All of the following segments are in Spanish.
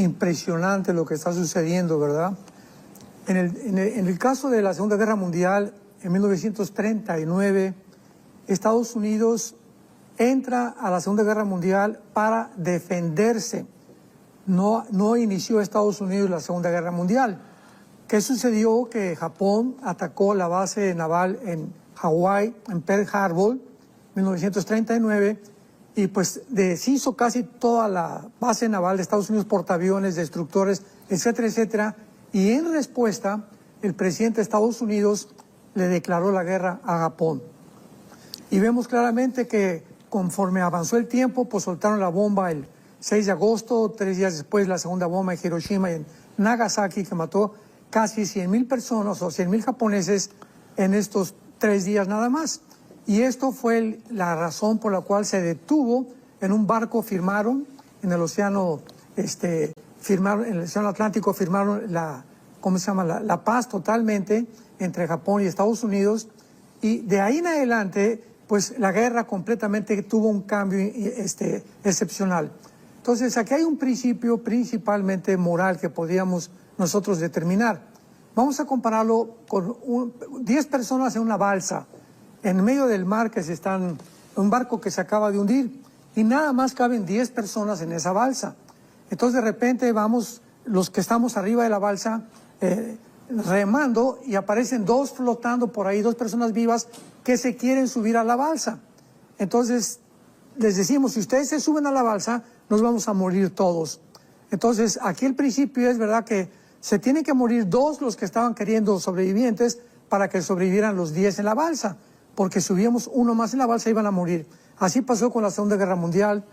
Impresionante lo que está sucediendo, ¿verdad? En el caso de la Segunda Guerra Mundial, en 1939, Estados Unidos entra a la Segunda Guerra Mundial para defenderse. No inició Estados Unidos la Segunda Guerra Mundial. ¿Qué sucedió? Que Japón atacó la base naval en Hawái, en Pearl Harbor, 1939, y pues deshizo casi toda la base naval de Estados Unidos, portaaviones, destructores, etcétera, etcétera. Y en respuesta, el presidente de Estados Unidos le declaró la guerra a Japón. Y vemos claramente que conforme avanzó el tiempo, pues soltaron la bomba el 6 de agosto, 3 días después la segunda bomba en Hiroshima y en Nagasaki, que mató casi 100,000 personas o 100,000 japoneses en estos 3 días nada más. Y esto fue la razón por la cual se detuvo en un barco, firmaron en el océano, firmaron en el océano Atlántico, firmaron la paz totalmente entre Japón y Estados Unidos. Y de ahí en adelante, pues la guerra completamente tuvo un cambio excepcional. Entonces, aquí hay un principio principalmente moral que podríamos nosotros determinar. Vamos a compararlo con 10 personas en una balsa, en medio del mar, un barco que se acaba de hundir, y nada más caben 10 personas en esa balsa. Entonces, de repente vamos, los que estamos arriba de la balsa, remando, y aparecen 2 flotando por ahí, 2 personas vivas que se quieren subir a la balsa. Entonces, les decimos, si ustedes se suben a la balsa, nos vamos a morir todos. Entonces, aquí el principio es, ¿verdad?, que se tienen que morir 2 los que estaban queriendo sobrevivientes para que sobrevivieran los 10 en la balsa, porque si subíamos uno más en la balsa iban a morir. Así pasó con la Segunda Guerra Mundial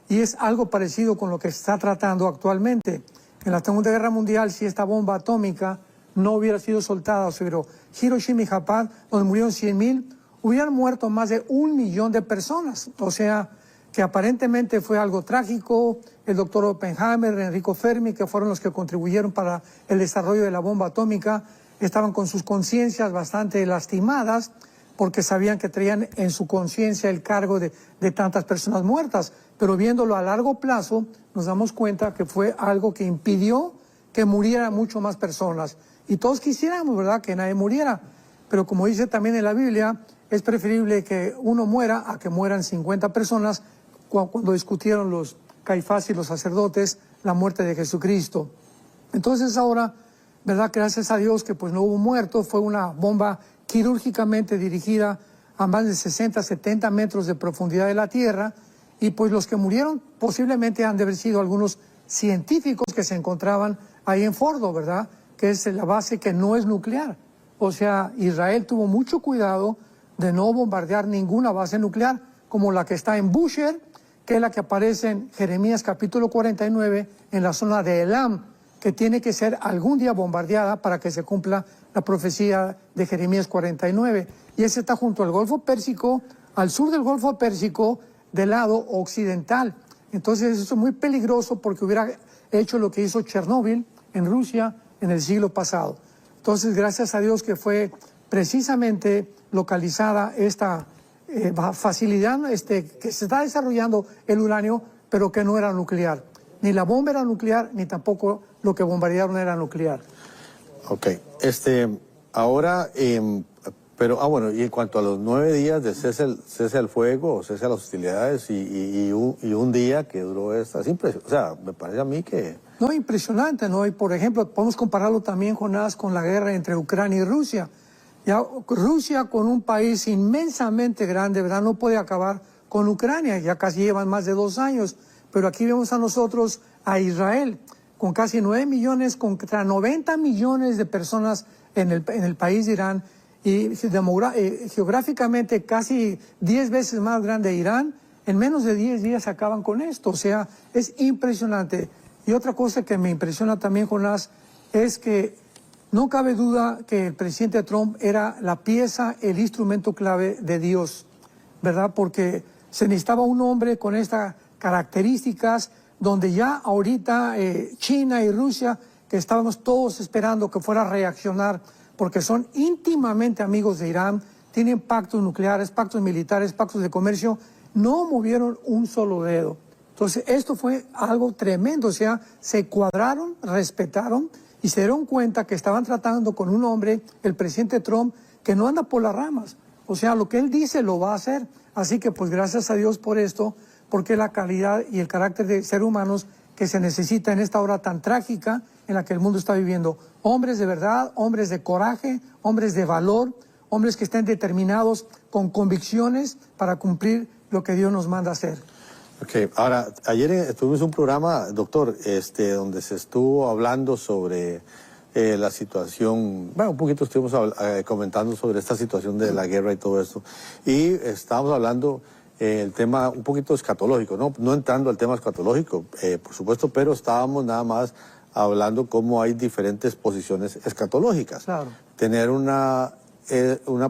y es algo parecido con lo que se está tratando actualmente. En la Segunda Guerra Mundial, si esta bomba atómica no hubiera sido soltada sobre Hiroshima y Japón, donde murieron 100,000, hubieran muerto más de 1 millón de personas. O sea, que aparentemente fue algo trágico. El doctor Oppenheimer, Enrico Fermi, que fueron los que contribuyeron para el desarrollo de la bomba atómica, estaban con sus conciencias bastante lastimadas porque sabían que traían en su conciencia el cargo de tantas personas muertas. Pero viéndolo a largo plazo, nos damos cuenta que fue algo que impidió que murieran mucho más personas. Y todos quisiéramos, ¿verdad?, que nadie muriera. Pero como dice también en la Biblia, es preferible que uno muera a que mueran 50 personas, cuando discutieron los Caifás y los sacerdotes la muerte de Jesucristo. Entonces ahora, ¿verdad?, gracias a Dios que pues no hubo muertos, fue una bomba quirúrgicamente dirigida a más de 60, 70 metros de profundidad de la tierra, y pues los que murieron posiblemente han de haber sido algunos científicos que se encontraban ahí en Fordo, ¿verdad?, que es la base que no es nuclear. O sea, Israel tuvo mucho cuidado de no bombardear ninguna base nuclear, como la que está en Bushehr, que es la que aparece en Jeremías capítulo 49, en la zona de Elam, que tiene que ser algún día bombardeada para que se cumpla la profecía de Jeremías 49. Y ese está junto al Golfo Pérsico, al sur del Golfo Pérsico, del lado occidental. Entonces eso es muy peligroso porque hubiera hecho lo que hizo Chernóbil en Rusia en el siglo pasado. Entonces, gracias a Dios que fue precisamente localizada esta facilidad que se está desarrollando el uranio, pero que no era nuclear. Ni la bomba era nuclear, ni tampoco lo que bombardearon era nuclear. Ok, ahora, pero, bueno, y en cuanto a los 9 días de cese el fuego, o cese las hostilidades, y un día que duró estas impresiones, o sea, me parece a mí que... No, impresionante, ¿no? Y por ejemplo, podemos compararlo también, Jonás, con la guerra entre Ucrania y Rusia. Ya Rusia, con un país inmensamente grande, ¿verdad?, no puede acabar con Ucrania, ya casi llevan más de 2 años, pero aquí vemos a nosotros, a Israel, con casi 9 millones, contra 90 millones de personas en el país de Irán, y geográficamente casi 10 veces más grande Irán. En menos de 10 días acaban con esto, o sea, es impresionante. Y otra cosa que me impresiona también, Jonás, es que no cabe duda que el presidente Trump era la pieza, el instrumento clave de Dios, ¿verdad? Porque se necesitaba un hombre con estas características, donde ya ahorita China y Rusia, que estábamos todos esperando que fuera a reaccionar, porque son íntimamente amigos de Irán, tienen pactos nucleares, pactos militares, pactos de comercio, no movieron un solo dedo. Entonces, esto fue algo tremendo, o sea, se cuadraron, respetaron y se dieron cuenta que estaban tratando con un hombre, el presidente Trump, que no anda por las ramas. O sea, lo que él dice lo va a hacer. Así que, pues, gracias a Dios por esto, porque la calidad y el carácter de ser humanos que se necesita en esta hora tan trágica en la que el mundo está viviendo. Hombres de verdad, hombres de coraje, hombres de valor, hombres que estén determinados con convicciones para cumplir lo que Dios nos manda hacer. Ok, ahora, ayer tuvimos un programa, doctor, donde se estuvo hablando sobre la situación, bueno, un poquito estuvimos comentando sobre esta situación de la guerra y todo esto, y estábamos hablando el tema un poquito escatológico, no entrando al tema escatológico, por supuesto, pero estábamos nada más hablando cómo hay diferentes posiciones escatológicas. Claro. Tener una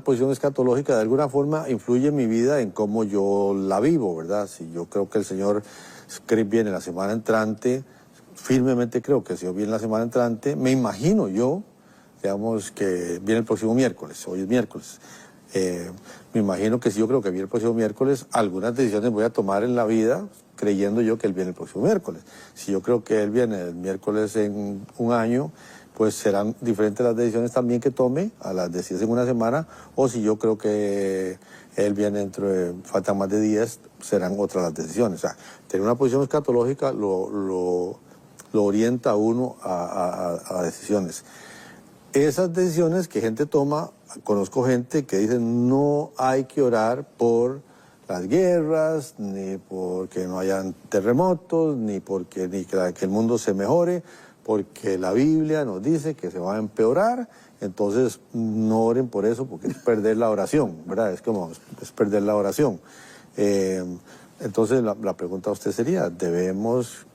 posición escatológica de alguna forma influye en mi vida, en cómo yo la vivo, ¿verdad? Si yo creo que el Señor viene la semana entrante, firmemente creo que el Señor viene la semana entrante, me imagino yo, digamos, que viene el próximo miércoles, hoy es miércoles. Me imagino que si yo creo que viene el próximo miércoles, algunas decisiones voy a tomar en la vida creyendo yo que Él viene el próximo miércoles. Si yo creo que Él viene el miércoles en un año, pues serán diferentes las decisiones también que tome a las decisiones en una semana, o si yo creo que Él viene dentro de, faltan más de 10, serán otras las decisiones. O sea, tener una posición escatológica lo orienta a uno a decisiones. Esas decisiones que gente toma, conozco gente que dice no hay que orar por las guerras, ni porque no hayan terremotos, ni que el mundo se mejore, porque la Biblia nos dice que se va a empeorar, entonces no oren por eso porque es perder la oración, ¿verdad? Es perder la oración. Entonces la pregunta a usted sería, ¿debemos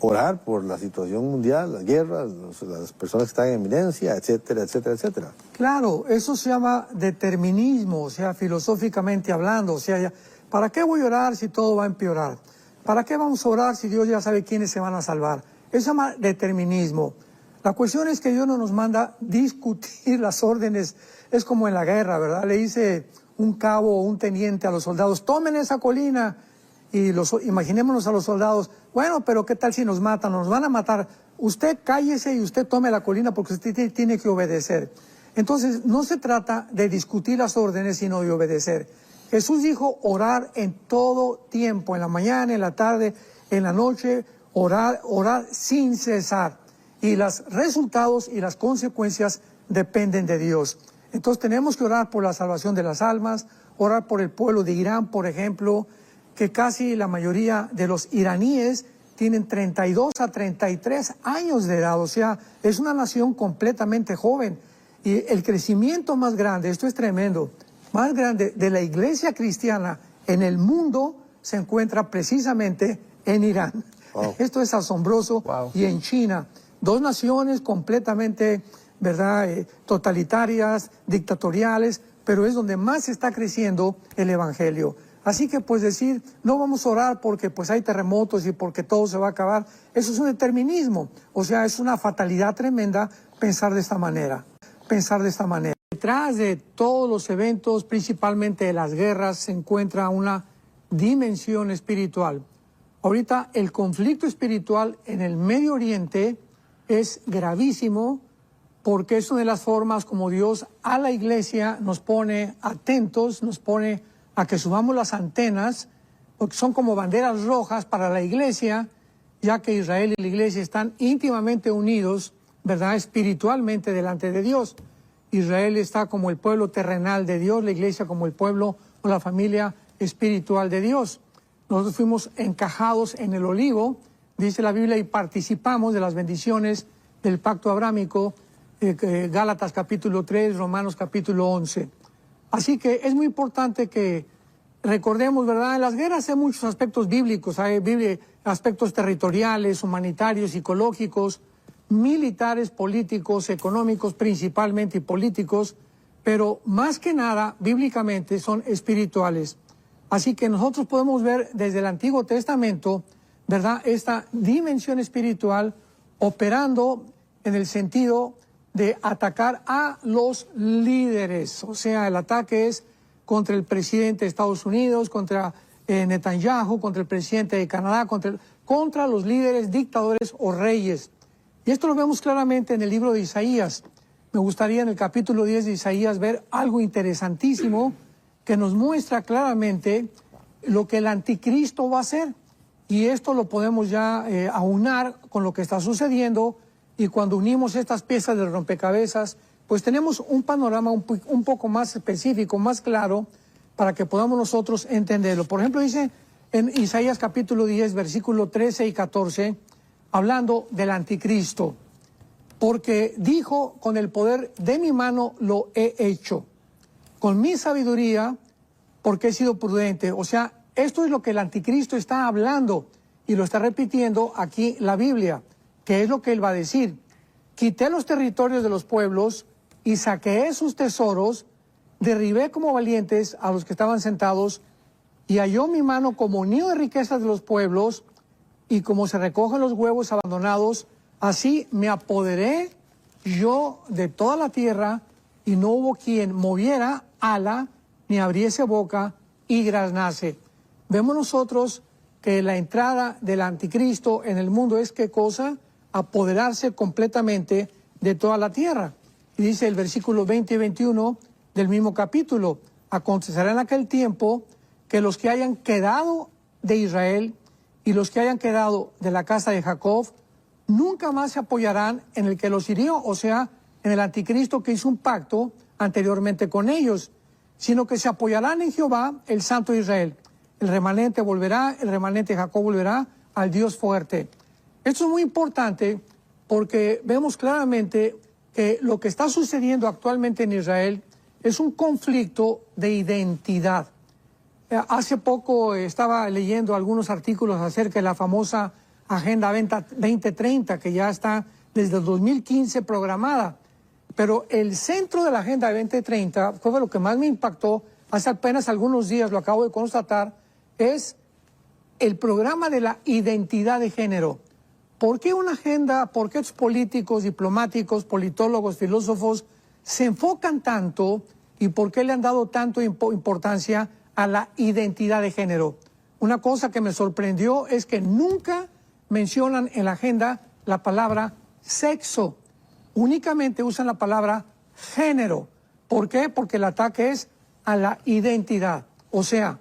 orar por la situación mundial, las guerras, las personas que están en eminencia, etcétera, etcétera, etcétera? Claro, eso se llama determinismo, o sea, filosóficamente hablando. O sea, ¿para qué voy a orar si todo va a empeorar? ¿Para qué vamos a orar si Dios ya sabe quiénes se van a salvar? Eso se llama determinismo. La cuestión es que Dios no nos manda discutir las órdenes. Es como en la guerra, ¿verdad? Le dice un cabo o un teniente a los soldados, tomen esa colina. Y imaginémonos a los soldados, bueno, pero ¿qué tal si nos matan? Nos van a matar. Usted cállese y usted tome la colina porque usted tiene que obedecer. Entonces, no se trata de discutir las órdenes, sino de obedecer. Jesús dijo orar en todo tiempo, en la mañana, en la tarde, en la noche, orar sin cesar. Y los resultados y las consecuencias dependen de Dios. Entonces, tenemos que orar por la salvación de las almas, orar por el pueblo de Irán, por ejemplo, que casi la mayoría de los iraníes tienen 32 a 33 años de edad, o sea, es una nación completamente joven. Y el crecimiento más grande, esto es tremendo, más grande de la iglesia cristiana en el mundo se encuentra precisamente en Irán. Wow. Esto es asombroso. Wow. Y en China, dos naciones completamente, ¿verdad?, totalitarias, dictatoriales, pero es donde más está creciendo el evangelio. Así que pues decir, no vamos a orar porque pues hay terremotos y porque todo se va a acabar, eso es un determinismo. O sea, es una fatalidad tremenda pensar de esta manera, Detrás de todos los eventos, principalmente de las guerras, se encuentra una dimensión espiritual. Ahorita el conflicto espiritual en el Medio Oriente es gravísimo porque es una de las formas como Dios a la iglesia nos pone atentos, nos pone a que subamos las antenas, porque son como banderas rojas para la iglesia, ya que Israel y la iglesia están íntimamente unidos, ¿verdad?, espiritualmente delante de Dios. Israel está como el pueblo terrenal de Dios, la iglesia como el pueblo o la familia espiritual de Dios. Nosotros fuimos encajados en el olivo, dice la Biblia, y participamos de las bendiciones del pacto abrámico, Gálatas capítulo 3, Romanos capítulo 11. Así que es muy importante que recordemos, ¿verdad? En las guerras hay muchos aspectos bíblicos, hay aspectos territoriales, humanitarios, psicológicos, militares, políticos, económicos, principalmente y políticos, pero más que nada, bíblicamente, son espirituales. Así que nosotros podemos ver desde el Antiguo Testamento, ¿verdad?, esta dimensión espiritual operando en el sentido de atacar a los líderes. O sea, el ataque es contra el presidente de Estados Unidos, contra Netanyahu, contra el presidente de Canadá, contra los líderes, dictadores o reyes. Y esto lo vemos claramente en el libro de Isaías. Me gustaría en el capítulo 10 de Isaías ver algo interesantísimo que nos muestra claramente lo que el anticristo va a hacer. Y esto lo podemos ya aunar con lo que está sucediendo, y cuando unimos estas piezas del rompecabezas, pues tenemos un panorama un poco más específico, más claro, para que podamos nosotros entenderlo. Por ejemplo, dice en Isaías capítulo 10, versículo 13 y 14, hablando del anticristo, porque dijo, con el poder de mi mano lo he hecho, con mi sabiduría, porque he sido prudente. O sea, esto es lo que el anticristo está hablando y lo está repitiendo aquí la Biblia, que es lo que él va a decir. Quité los territorios de los pueblos y saqueé sus tesoros, derribé como valientes a los que estaban sentados, y halló mi mano como nido de riquezas de los pueblos, y como se recogen los huevos abandonados, así me apoderé yo de toda la tierra, y no hubo quien moviera ala, ni abriese boca, y graznase. Vemos nosotros que la entrada del anticristo en el mundo es ¿qué cosa? Apoderarse completamente de toda la tierra. Y dice el versículo 20 y 21 del mismo capítulo: acontecerá en aquel tiempo que los que hayan quedado de Israel y los que hayan quedado de la casa de Jacob nunca más se apoyarán en el que los hirió, o sea, en el anticristo que hizo un pacto anteriormente con ellos, sino que se apoyarán en Jehová, el Santo de Israel. El remanente volverá, el remanente de Jacob volverá al Dios fuerte. Esto es muy importante porque vemos claramente que lo que está sucediendo actualmente en Israel es un conflicto de identidad. Hace poco estaba leyendo algunos artículos acerca de la famosa Agenda 2030, que ya está desde el 2015 programada. Pero el centro de la Agenda 2030, fue lo que más me impactó, hace apenas algunos días, lo acabo de constatar, es el programa de la identidad de género. ¿Por qué una agenda, por qué los políticos, diplomáticos, politólogos, filósofos se enfocan tanto y por qué le han dado tanto importancia a la identidad de género? Una cosa que me sorprendió es que nunca mencionan en la agenda la palabra sexo, únicamente usan la palabra género. ¿Por qué? Porque el ataque es a la identidad. O sea,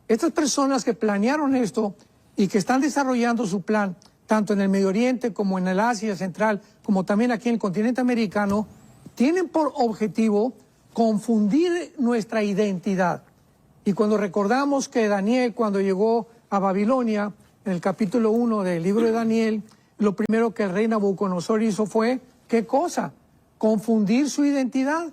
estas personas que planearon esto y que están desarrollando su plan, tanto en el Medio Oriente como en el Asia Central, como también aquí en el continente americano, tienen por objetivo confundir nuestra identidad. Y cuando recordamos que Daniel, cuando llegó a Babilonia, en el capítulo 1 del libro de Daniel, lo primero que el rey Nabucodonosor hizo fue, ¿qué cosa? Confundir su identidad.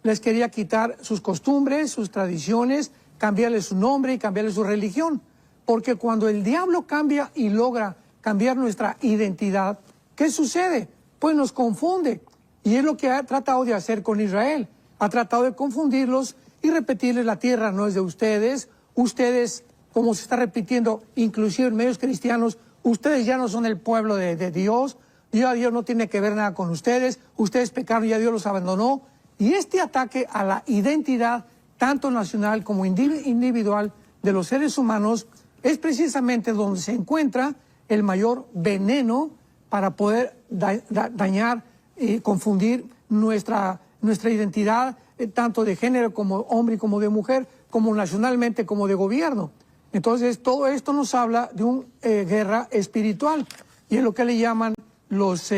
Les quería quitar sus costumbres, sus tradiciones, cambiarle su nombre y cambiarle su religión. Porque cuando el diablo cambia y logra cambiar nuestra identidad, ¿qué sucede? Pues nos confunde. Y es lo que ha tratado de hacer con Israel. Ha tratado de confundirlos y repetirles: la tierra no es de ustedes. Ustedes, como se está repitiendo inclusive en medios cristianos, ustedes ya no son el pueblo de Dios. Ya Dios no tiene que ver nada con ustedes. Ustedes pecaron, ya Dios los abandonó. Y este ataque a la identidad, tanto nacional como individual, de los seres humanos, es precisamente donde se encuentra el mayor veneno para poder dañar y confundir nuestra identidad, tanto de género como hombre y como de mujer, como nacionalmente como de gobierno. Entonces todo esto nos habla de una guerra espiritual, y es lo que le llaman los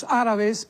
árabes,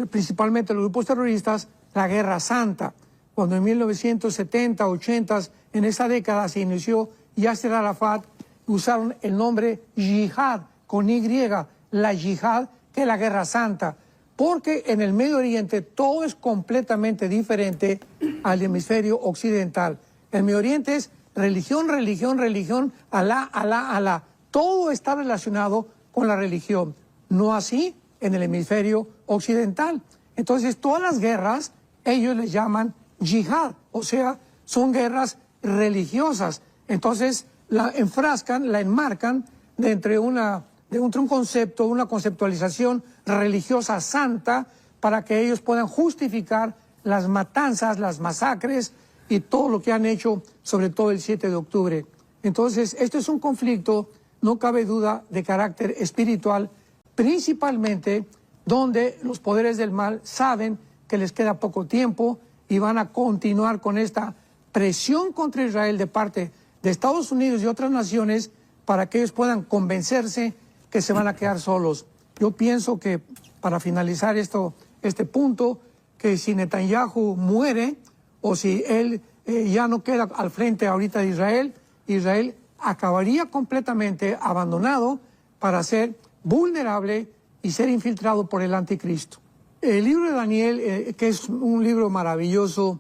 principalmente los grupos terroristas, la Guerra Santa. Cuando en 1970, 80, en esa década se inició Yasser Arafat, usaron el nombre yihad, con Y, la yihad, que es la Guerra Santa, porque en el Medio Oriente todo es completamente diferente al hemisferio occidental. El Medio Oriente es religión, religión, religión, Alá, Alá, Alá. Todo está relacionado con la religión, no así en el hemisferio occidental. Entonces todas las guerras, ellos les llaman yihad, o sea, son guerras religiosas. Entonces la enfrascan, la enmarcan de un concepto, una conceptualización religiosa santa, para que ellos puedan justificar las matanzas, las masacres y todo lo que han hecho, sobre todo el 7 de octubre. Entonces, esto es un conflicto, no cabe duda, de carácter espiritual, principalmente donde los poderes del mal saben que les queda poco tiempo y van a continuar con esta presión contra Israel de parte de Estados Unidos y otras naciones para que ellos puedan convencerse que se van a quedar solos. Yo pienso que, para finalizar este punto, que si Netanyahu muere o si él ya no queda al frente ahorita de Israel, Israel acabaría completamente abandonado para ser vulnerable y ser infiltrado por el anticristo. El libro de Daniel, que es un libro maravilloso,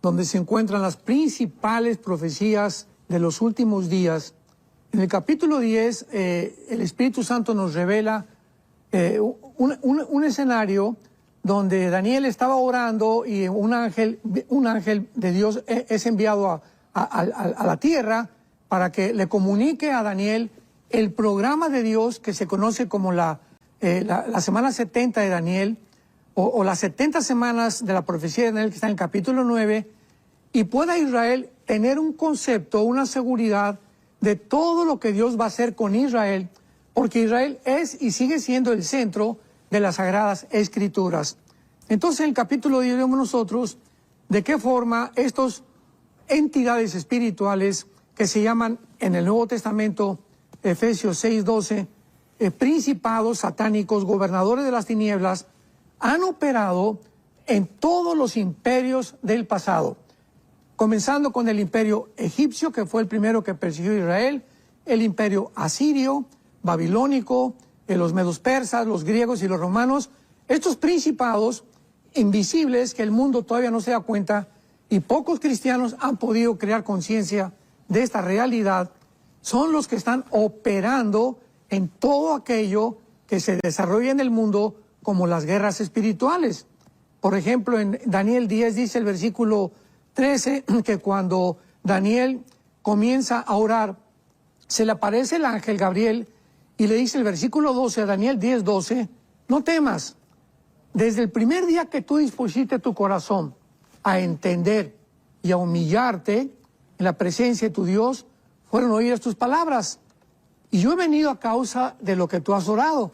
donde se encuentran las principales profecías de los últimos días. En el capítulo 10, el Espíritu Santo nos revela un escenario donde Daniel estaba orando y un ángel de Dios es enviado a la tierra para que le comunique a Daniel el programa de Dios que se conoce como la semana 70 de Daniel, o las 70 semanas de la profecía de Daniel, que está en el capítulo 9, y pueda Israel tener un concepto, una seguridad de todo lo que Dios va a hacer con Israel, porque Israel es y sigue siendo el centro de las Sagradas Escrituras. Entonces, en el capítulo 10 vemos nosotros de qué forma estas entidades espirituales que se llaman en el Nuevo Testamento, Efesios 6:12, principados satánicos, gobernadores de las tinieblas, han operado en todos los imperios del pasado, comenzando con el imperio egipcio, que fue el primero que persiguió a Israel, el imperio asirio, babilónico, los medos persas, los griegos y los romanos. Estos principados invisibles que el mundo todavía no se da cuenta y pocos cristianos han podido crear conciencia de esta realidad, son los que están operando en todo aquello que se desarrolla en el mundo como las guerras espirituales. Por ejemplo, en Daniel 10 dice el versículo 13 que cuando Daniel comienza a orar, se le aparece el ángel Gabriel y le dice el versículo 12 a Daniel 10:12, no temas, desde el primer día que tú dispusiste tu corazón a entender y a humillarte en la presencia de tu Dios, fueron oídas tus palabras. Y yo he venido a causa de lo que tú has orado.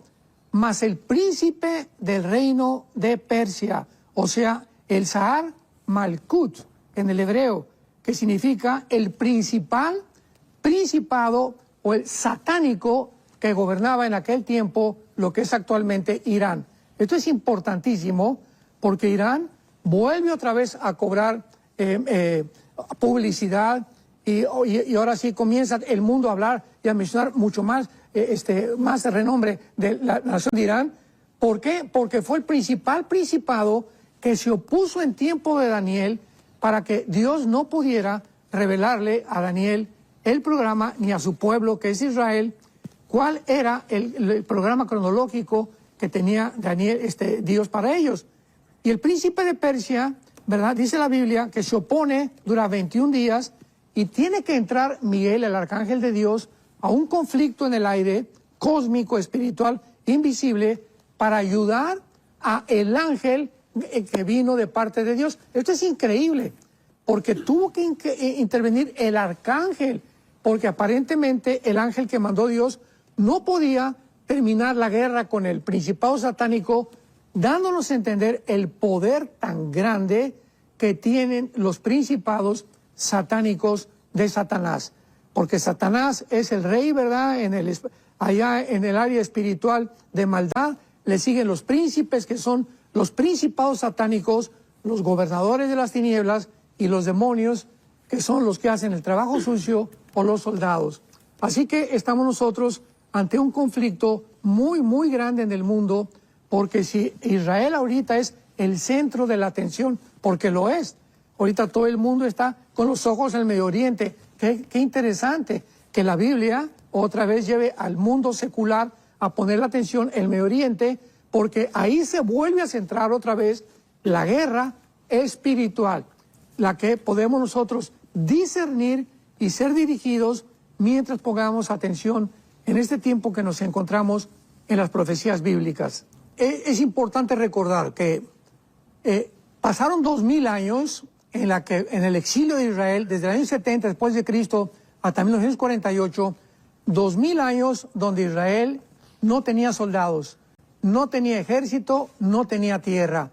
Mas el príncipe del reino de Persia, o sea, el Sahar Malkut en el hebreo, que significa el principado o el satánico que gobernaba en aquel tiempo lo que es actualmente Irán. Esto es importantísimo porque Irán vuelve otra vez a cobrar publicidad y ahora sí comienza el mundo a hablar y a mencionar mucho más más renombre de la nación de Irán. ¿Por qué? Porque fue el principado que se opuso en tiempo de Daniel para que Dios no pudiera revelarle a Daniel el programa ni a su pueblo, que es Israel, cuál era el programa cronológico que tenía Daniel, Dios para ellos. Y el príncipe de Persia, ¿verdad? Dice la Biblia que se opone, dura 21 días, y tiene que entrar Miguel, el arcángel de Dios, a un conflicto en el aire, cósmico, espiritual, invisible, para ayudar a el ángel que vino de parte de Dios. Esto es increíble, porque tuvo que intervenir el arcángel, porque aparentemente el ángel que mandó Dios no podía terminar la guerra con el principado satánico, dándonos a entender el poder tan grande que tienen los principados satánicos de Satanás. Porque Satanás es el rey, ¿verdad? Allá en el área espiritual de maldad, le siguen los príncipes, que son los principados satánicos, los gobernadores de las tinieblas y los demonios, que son los que hacen el trabajo sucio, o los soldados. Así que estamos nosotros ante un conflicto muy, muy grande en el mundo, porque si Israel ahorita es el centro de la atención, porque lo es, ahorita todo el mundo está con los ojos en el Medio Oriente. Qué interesante que la Biblia otra vez lleve al mundo secular a poner la atención en el Medio Oriente, porque ahí se vuelve a centrar otra vez la guerra espiritual, la que podemos nosotros discernir y ser dirigidos mientras pongamos atención en este tiempo que nos encontramos en las profecías bíblicas. Es importante recordar que pasaron 2000 años en el exilio de Israel, desde el año 70 después de Cristo hasta 1948, 2000 años donde Israel no tenía soldados, no tenía ejército, no tenía tierra.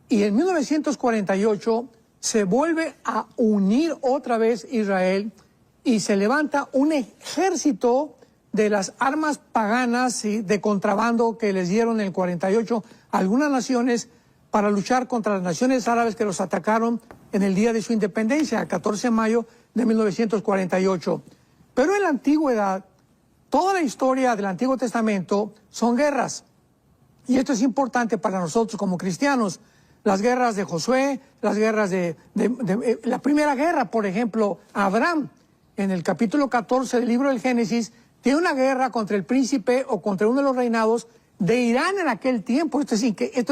Y en 1948 se vuelve a unir otra vez Israel y se levanta un ejército de las armas paganas y de contrabando que les dieron en el 48 a algunas naciones para luchar contra las naciones árabes que los atacaron en el día de su independencia, el 14 de mayo de 1948. Pero en la antigüedad, toda la historia del Antiguo Testamento son guerras. Y esto es importante para nosotros como cristianos. Las guerras de Josué, las guerras la primera guerra, por ejemplo, Abraham, en el capítulo 14 del libro del Génesis, tiene una guerra contra el príncipe o contra uno de los reinados de Irán en aquel tiempo. Esto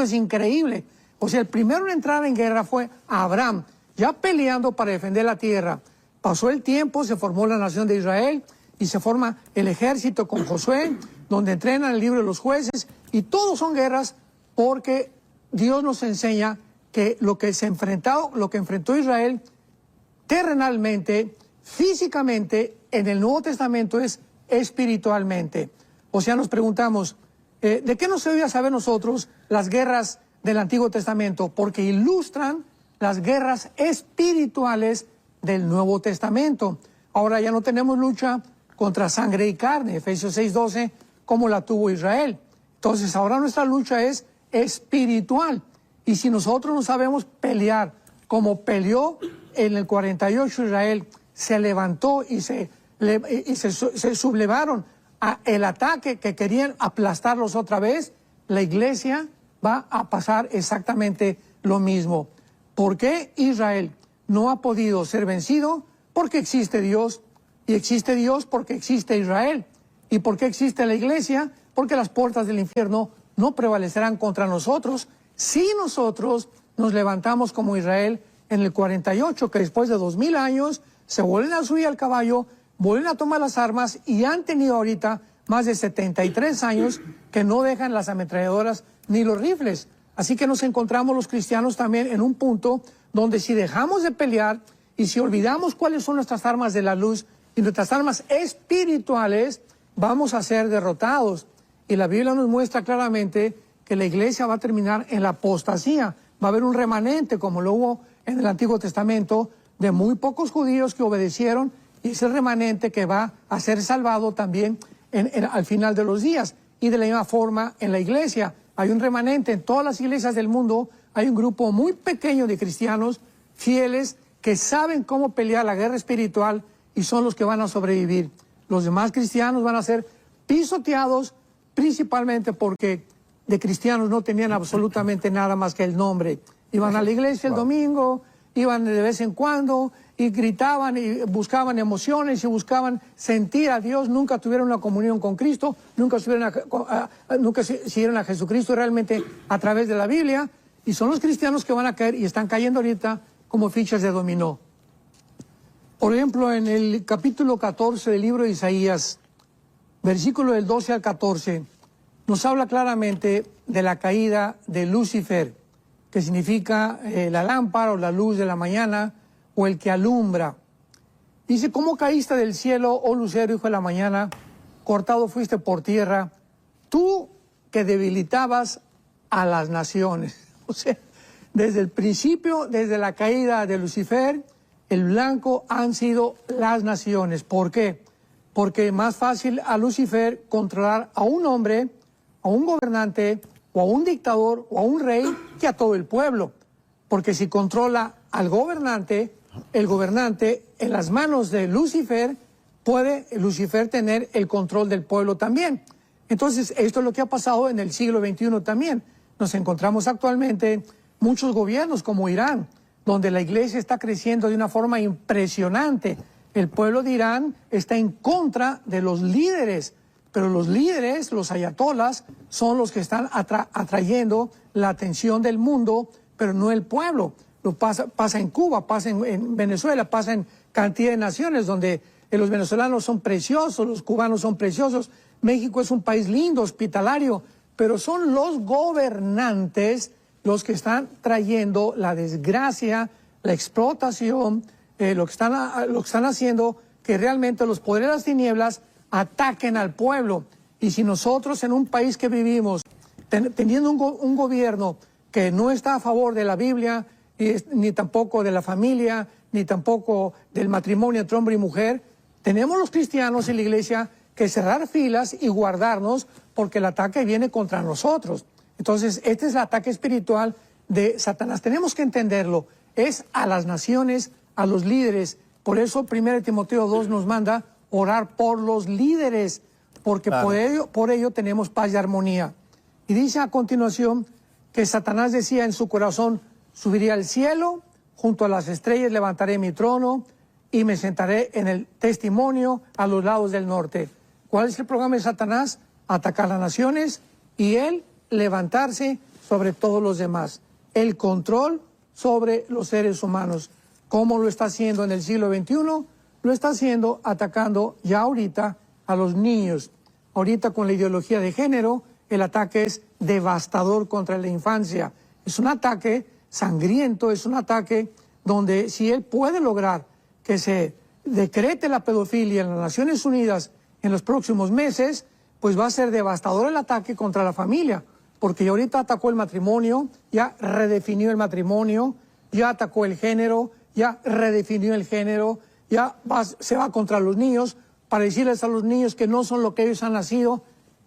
es increíble. O sea, el primero en entrar en guerra fue Abraham, ya peleando para defender la tierra. Pasó el tiempo, se formó la nación de Israel y se forma el ejército con Josué, donde entrenan el libro de los jueces, y todos son guerras porque Dios nos enseña que lo que enfrentó Israel terrenalmente, físicamente, en el Nuevo Testamento es espiritualmente. O sea, nos preguntamos, ¿de qué nos debía saber nosotros las guerras del Antiguo Testamento? Porque ilustran las guerras espirituales del Nuevo Testamento. Ahora ya no tenemos lucha contra sangre y carne, Efesios 6:12, como la tuvo Israel. Entonces ahora nuestra lucha es espiritual. Y si nosotros no sabemos pelear como peleó en el 48 Israel, se levantó y se sublevaron a el ataque que querían aplastarlos otra vez, la iglesia va a pasar exactamente lo mismo. ¿Por qué Israel no ha podido ser vencido? Porque existe Dios, y existe Dios porque existe Israel. ¿Y por qué existe la iglesia? Porque las puertas del infierno no prevalecerán contra nosotros si nosotros nos levantamos como Israel en el 48, que después de 2000 años se vuelven a subir al caballo, vuelven a tomar las armas y han tenido ahorita más de 73 años que no dejan las ametralladoras ni los rifles. Así que nos encontramos los cristianos también en un punto donde si dejamos de pelear y si olvidamos cuáles son nuestras armas de la luz y nuestras armas espirituales, vamos a ser derrotados. Y la Biblia nos muestra claramente que la iglesia va a terminar en la apostasía. Va a haber un remanente, como lo hubo en el Antiguo Testamento, de muy pocos judíos que obedecieron, y es el remanente que va a ser salvado también al final de los días. Y de la misma forma en la iglesia hay un remanente. En todas las iglesias del mundo hay un grupo muy pequeño de cristianos fieles que saben cómo pelear la guerra espiritual y son los que van a sobrevivir. Los demás cristianos van a ser pisoteados principalmente porque de cristianos no tenían absolutamente nada más que el nombre. Iban a la iglesia el domingo, iban de vez en cuando y gritaban y buscaban emociones y buscaban sentir a Dios. Nunca tuvieron una comunión con Cristo, nunca siguieron a Jesucristo realmente a través de la Biblia. Y son los cristianos que van a caer y están cayendo ahorita como fichas de dominó. Por ejemplo, en el capítulo 14 del libro de Isaías, versículo del 12 al 14, nos habla claramente de la caída de Lucifer, que significa la lámpara o la luz de la mañana o el que alumbra. Dice, ¿cómo caíste del cielo, oh lucero, hijo de la mañana? Cortado fuiste por tierra, tú que debilitabas a las naciones. O sea, desde el principio, desde la caída de Lucifer, el blanco han sido las naciones. ¿Por qué? Porque es más fácil a Lucifer controlar a un hombre, a un gobernante, o a un dictador, o a un rey, que a todo el pueblo. Porque si controla al gobernante, el gobernante en las manos de Lucifer, puede Lucifer tener el control del pueblo también. Entonces, esto es lo que ha pasado en el siglo XXI también. Nos encontramos actualmente muchos gobiernos como Irán, donde la iglesia está creciendo de una forma impresionante. El pueblo de Irán está en contra de los líderes, pero los líderes, los ayatolás, son los que están atrayendo la atención del mundo, pero no el pueblo. Pasa en Cuba, pasa en Venezuela, pasa en cantidad de naciones donde los venezolanos son preciosos, los cubanos son preciosos. México es un país lindo, hospitalario, pero son los gobernantes los que están trayendo la desgracia, la explotación, lo que están haciendo que realmente los poderes de las tinieblas ataquen al pueblo. Y si nosotros en un país que vivimos, teniendo un gobierno que no está a favor de la Biblia, ni tampoco de la familia, ni tampoco del matrimonio entre hombre y mujer, tenemos los cristianos en la iglesia que cerrar filas y guardarnos porque el ataque viene contra nosotros. Entonces, este es el ataque espiritual de Satanás. Tenemos que entenderlo. Es a las naciones, a los líderes. Por eso 1 Timoteo 2 nos manda orar por los líderes, porque claro, por ello tenemos paz y armonía. Y dice a continuación que Satanás decía en su corazón: subiré al cielo, junto a las estrellas levantaré mi trono y me sentaré en el testimonio a los lados del norte. ¿Cuál es el programa de Satanás? Atacar las naciones y él levantarse sobre todos los demás. El control sobre los seres humanos. ¿Cómo lo está haciendo en el siglo XXI? Lo está haciendo atacando ya ahorita a los niños. Ahorita con la ideología de género, el ataque es devastador contra la infancia. Es un ataque sangriento, es un ataque donde si él puede lograr que se decrete la pedofilia en las Naciones Unidas en los próximos meses, pues va a ser devastador el ataque contra la familia, porque ya ahorita atacó el matrimonio, ya redefinió el matrimonio, ya atacó el género, ya redefinió el género, ya se va contra los niños para decirles a los niños que no son lo que ellos han nacido.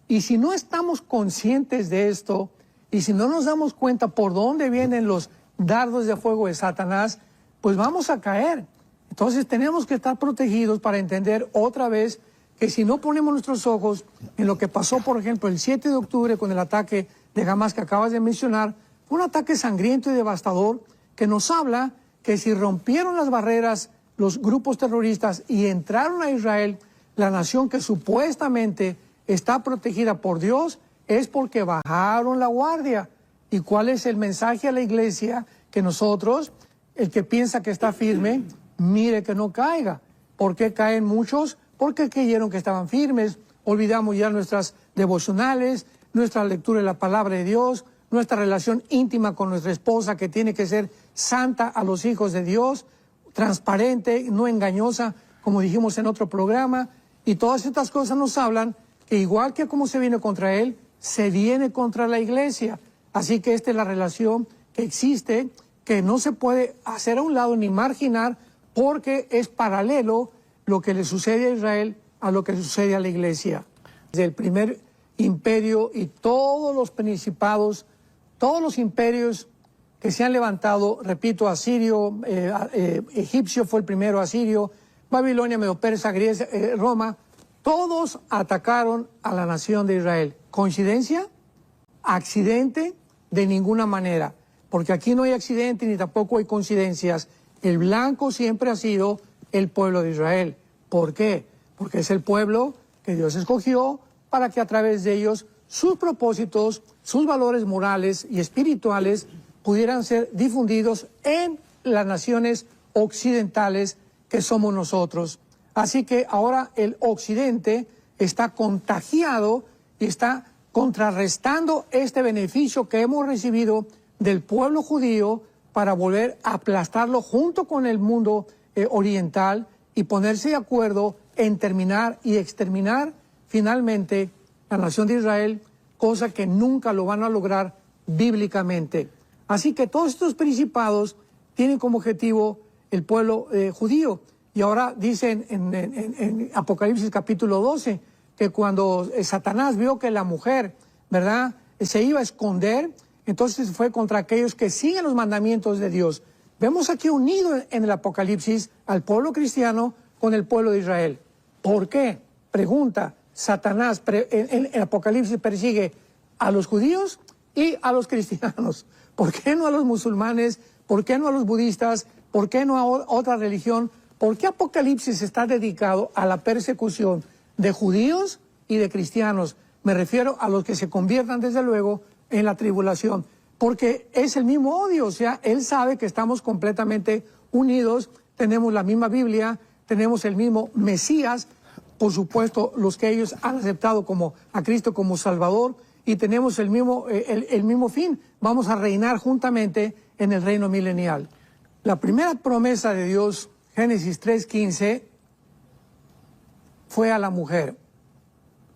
Y si no estamos conscientes de esto, y si no nos damos cuenta por dónde vienen los dardos de fuego de Satanás, pues vamos a caer. Entonces tenemos que estar protegidos para entender otra vez que si no ponemos nuestros ojos en lo que pasó, por ejemplo, el 7 de octubre con el ataque de Hamas que acabas de mencionar, fue un ataque sangriento y devastador que nos habla que si rompieron las barreras los grupos terroristas y entraron a Israel, la nación que supuestamente está protegida por Dios, es porque bajaron la guardia. ¿Y cuál es el mensaje a la iglesia? Que nosotros, el que piensa que está firme, mire que no caiga. ¿Por qué caen muchos? Porque creyeron que estaban firmes. Olvidamos ya nuestras devocionales, nuestra lectura de la palabra de Dios, nuestra relación íntima con nuestra esposa, que tiene que ser santa a los hijos de Dios, transparente, no engañosa, como dijimos en otro programa. Y todas estas cosas nos hablan que igual que como se viene contra él, se viene contra la iglesia. Así que esta es la relación que existe, que no se puede hacer a un lado ni marginar, porque es paralelo lo que le sucede a Israel a lo que le sucede a la iglesia. Desde el primer imperio y todos los principados, todos los imperios que se han levantado, repito, asirio, egipcio fue el primero, asirio, Babilonia, Medo-Persa, Grecia, Roma, todos atacaron a la nación de Israel. ¿Coincidencia? ¿Accidente? De ninguna manera, porque aquí no hay accidente ni tampoco hay coincidencias. El blanco siempre ha sido el pueblo de Israel. ¿Por qué? Porque es el pueblo que Dios escogió para que a través de ellos sus propósitos, sus valores morales y espirituales pudieran ser difundidos en las naciones occidentales que somos nosotros. Así que ahora el occidente está contagiado y está contrarrestando este beneficio que hemos recibido del pueblo judío para volver a aplastarlo junto con el mundo oriental y ponerse de acuerdo en terminar y exterminar finalmente la nación de Israel, cosa que nunca lo van a lograr bíblicamente. Así que todos estos principados tienen como objetivo el pueblo judío. Y ahora dicen en Apocalipsis capítulo 12 que cuando Satanás vio que la mujer, ¿verdad?, se iba a esconder, entonces fue contra aquellos que siguen los mandamientos de Dios. Vemos aquí unido en el Apocalipsis al pueblo cristiano con el pueblo de Israel. ¿Por qué? Pregunta, Satanás en el Apocalipsis persigue a los judíos y a los cristianos. ¿Por qué no a los musulmanes? ¿Por qué no a los budistas? ¿Por qué no a otra religión? ¿Por qué Apocalipsis está dedicado a la persecución de judíos y de cristianos? Me refiero a los que se conviertan, desde luego, en la tribulación. Porque es el mismo odio, o sea, él sabe que estamos completamente unidos, tenemos la misma Biblia, tenemos el mismo Mesías, por supuesto, los que ellos han aceptado a Cristo como Salvador, y tenemos el mismo fin. Vamos a reinar juntamente en el reino milenial. La primera promesa de Dios, Génesis 3:15, fue a la mujer.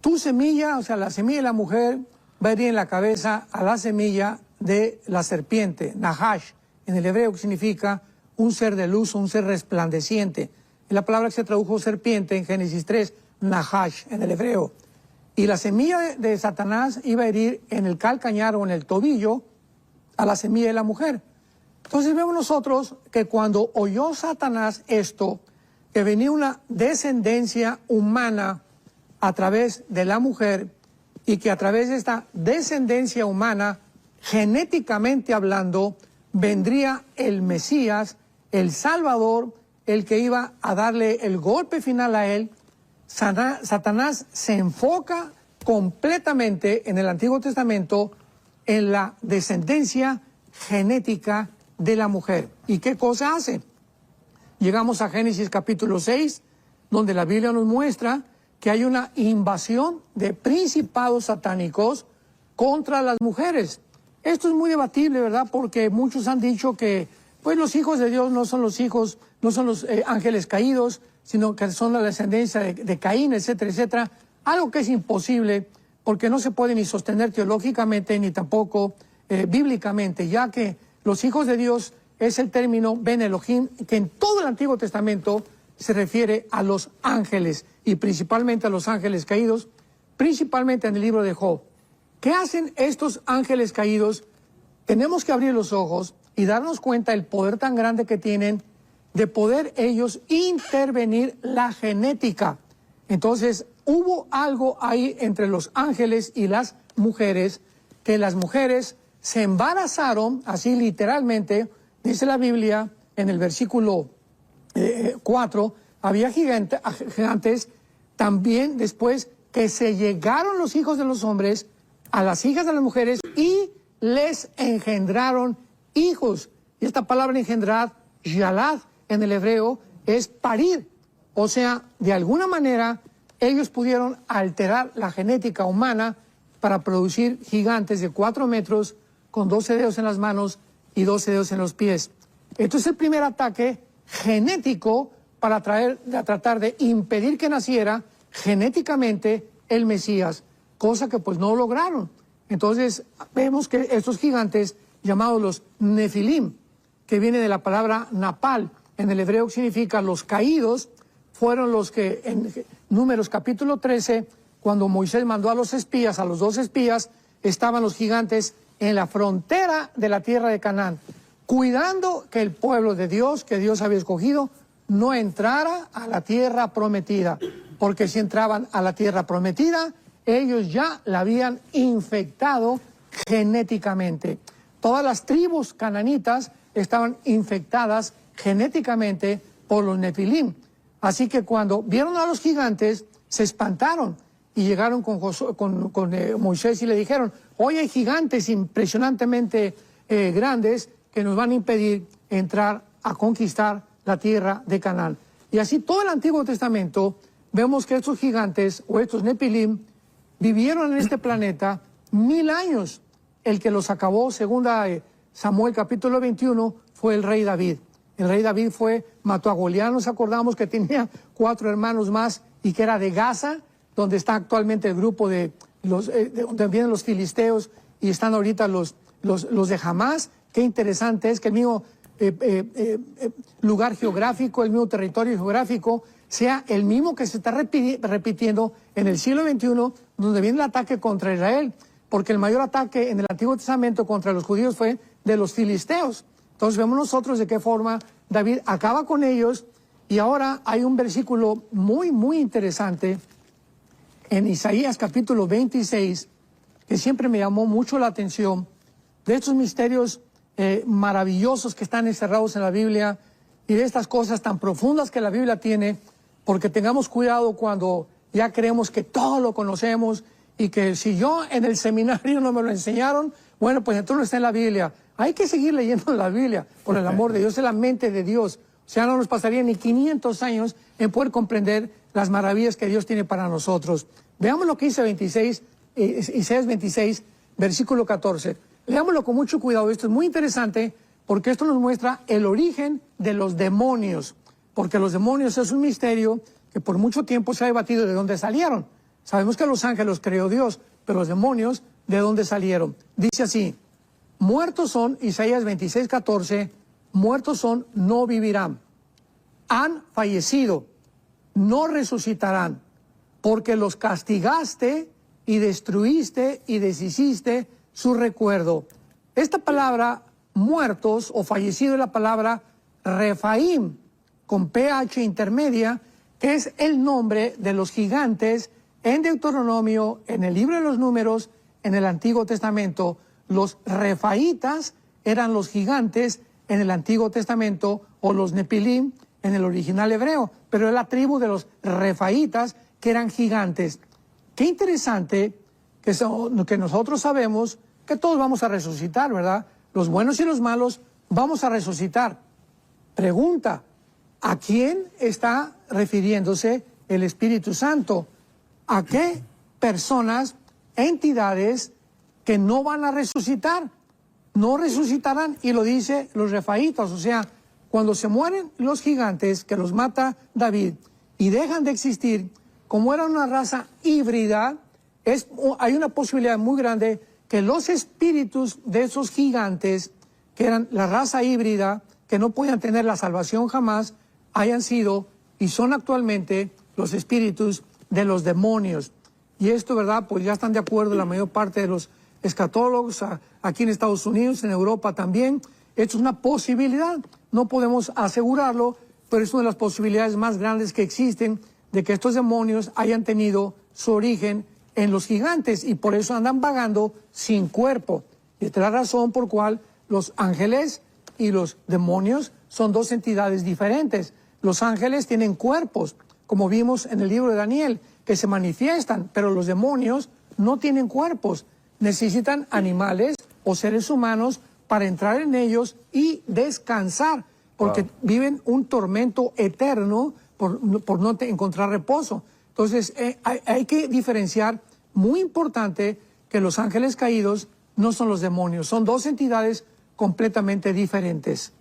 Tu semilla, o sea, la semilla de la mujer, va a ir en la cabeza a la semilla de la serpiente, Nahash, en el hebreo, que significa un ser de luz, un ser resplandeciente. Y la palabra que se tradujo serpiente en Génesis 3, Nahash, en el hebreo. Y la semilla de Satanás iba a herir en el calcañar o en el tobillo a la semilla de la mujer. Entonces vemos nosotros que cuando oyó Satanás esto, que venía una descendencia humana a través de la mujer y que a través de esta descendencia humana, genéticamente hablando, vendría el Mesías, el Salvador, el que iba a darle el golpe final a él, Satanás se enfoca completamente en el Antiguo Testamento en la descendencia genética de la mujer. ¿Y qué cosa hace? Llegamos a Génesis capítulo 6, donde la Biblia nos muestra que hay una invasión de principados satánicos contra las mujeres. Esto es muy debatible, ¿verdad? Porque muchos han dicho que pues los hijos de Dios no son los hijos, no son los ángeles caídos, sino que son la descendencia de Caín, etcétera, etcétera. Algo que es imposible porque no se puede ni sostener teológicamente ni tampoco bíblicamente, ya que los hijos de Dios es el término Ben Elohim, que en todo el Antiguo Testamento se refiere a los ángeles y principalmente a los ángeles caídos, principalmente en el libro de Job. ¿Qué hacen estos ángeles caídos? Tenemos que abrir los ojos y darnos cuenta del poder tan grande que tienen de poder ellos intervenir la genética. Entonces, hubo algo ahí entre los ángeles y las mujeres, que las mujeres se embarazaron, así literalmente, dice la Biblia en el versículo 4, había gigantes, también después que se llegaron los hijos de los hombres a las hijas de las mujeres y les engendraron hijos. Y esta palabra engendrar, yalad, en el hebreo, es parir. O sea, de alguna manera, ellos pudieron alterar la genética humana para producir gigantes de 4 metros con 12 dedos en las manos y 12 dedos en los pies. Esto es el primer ataque genético para tratar de impedir que naciera genéticamente el Mesías, cosa que pues no lograron. Entonces vemos que estos gigantes llamados los Nefilim, que viene de la palabra Napal, en el hebreo significa los caídos, fueron los que en Números capítulo 13, cuando Moisés mandó a los espías, a los 2 espías, estaban los gigantes en la frontera de la tierra de Canaán, cuidando que el pueblo de Dios, que Dios había escogido, no entrara a la tierra prometida, porque si entraban a la tierra prometida, ellos ya la habían infectado genéticamente. Todas las tribus cananitas estaban infectadas genéticamente por los Nefilim. Así que cuando vieron a los gigantes, se espantaron y llegaron con Moisés y le dijeron, hoy hay gigantes impresionantemente grandes que nos van a impedir entrar a conquistar la tierra de Canaán. Y así todo el Antiguo Testamento vemos que estos gigantes o estos Nefilim vivieron en este planeta 1000 años. El que los acabó, segunda Samuel capítulo 21, fue el rey David. El rey David mató a Goliat, nos acordamos que tenía 4 hermanos más y que era de Gaza, donde está actualmente el grupo de donde vienen los filisteos y están ahorita los de Hamás. Qué interesante es que el mismo lugar geográfico, el mismo territorio geográfico, sea el mismo que se está repitiendo en el siglo XXI, donde viene el ataque contra Israel, porque el mayor ataque en el Antiguo Testamento contra los judíos fue de los filisteos. Entonces vemos nosotros de qué forma David acaba con ellos, y ahora hay un versículo muy, muy interesante en Isaías capítulo 26, que siempre me llamó mucho la atención, de estos misterios maravillosos que están encerrados en la Biblia y de estas cosas tan profundas que la Biblia tiene, porque tengamos cuidado cuando ya creemos que todo lo conocemos y que si yo en el seminario no me lo enseñaron, bueno, pues entonces no está en la Biblia. Hay que seguir leyendo la Biblia, por el amor de Dios, es la mente de Dios. O sea, no nos pasaría ni 500 años en poder comprender las maravillas que Dios tiene para nosotros. Veamos lo que dice Isaías 26, versículo 14. Leámoslo con mucho cuidado, esto es muy interesante porque esto nos muestra el origen de los demonios, porque los demonios es un misterio que por mucho tiempo se ha debatido de dónde salieron. Sabemos que los ángeles los creó Dios, pero los demonios, ¿de dónde salieron? Dice así: muertos son, Isaías 26:14, muertos son, no vivirán. Han fallecido, no resucitarán, porque los castigaste y destruiste y deshiciste su recuerdo. Esta palabra muertos o fallecido es la palabra Refaim, con PH intermedia, que es el nombre de los gigantes en Deuteronomio, en el libro de los Números, en el Antiguo Testamento. Los refaitas eran los gigantes en el Antiguo Testamento, o los nepilim en el original hebreo, pero es la tribu de los refaitas que eran gigantes. Qué interesante que nosotros sabemos que todos vamos a resucitar, ¿verdad? Los buenos y los malos vamos a resucitar. Pregunta: ¿a quién está refiriéndose el Espíritu Santo? ¿A qué personas, entidades que no van a resucitar? No resucitarán, y lo dice los refaitas. O sea, cuando se mueren los gigantes que los mata David y dejan de existir, como era una raza híbrida, hay una posibilidad muy grande que los espíritus de esos gigantes, que eran la raza híbrida, que no podían tener la salvación jamás, hayan sido y son actualmente los espíritus de los demonios. Y esto, ¿verdad? Pues ya están de acuerdo la mayor parte de los escatólogos, aquí en Estados Unidos, en Europa también. Esto es una posibilidad, no podemos asegurarlo, pero es una de las posibilidades más grandes que existen de que estos demonios hayan tenido su origen en los gigantes y por eso andan vagando sin cuerpo. Y esta es la razón por cual los ángeles y los demonios son dos entidades diferentes. Los ángeles tienen cuerpos, como vimos en el libro de Daniel, que se manifiestan, pero los demonios no tienen cuerpos. Necesitan animales o seres humanos para entrar en ellos y descansar, porque viven un tormento eterno por no encontrar reposo. Entonces hay que diferenciar, muy importante, que los ángeles caídos no son los demonios, son dos entidades completamente diferentes.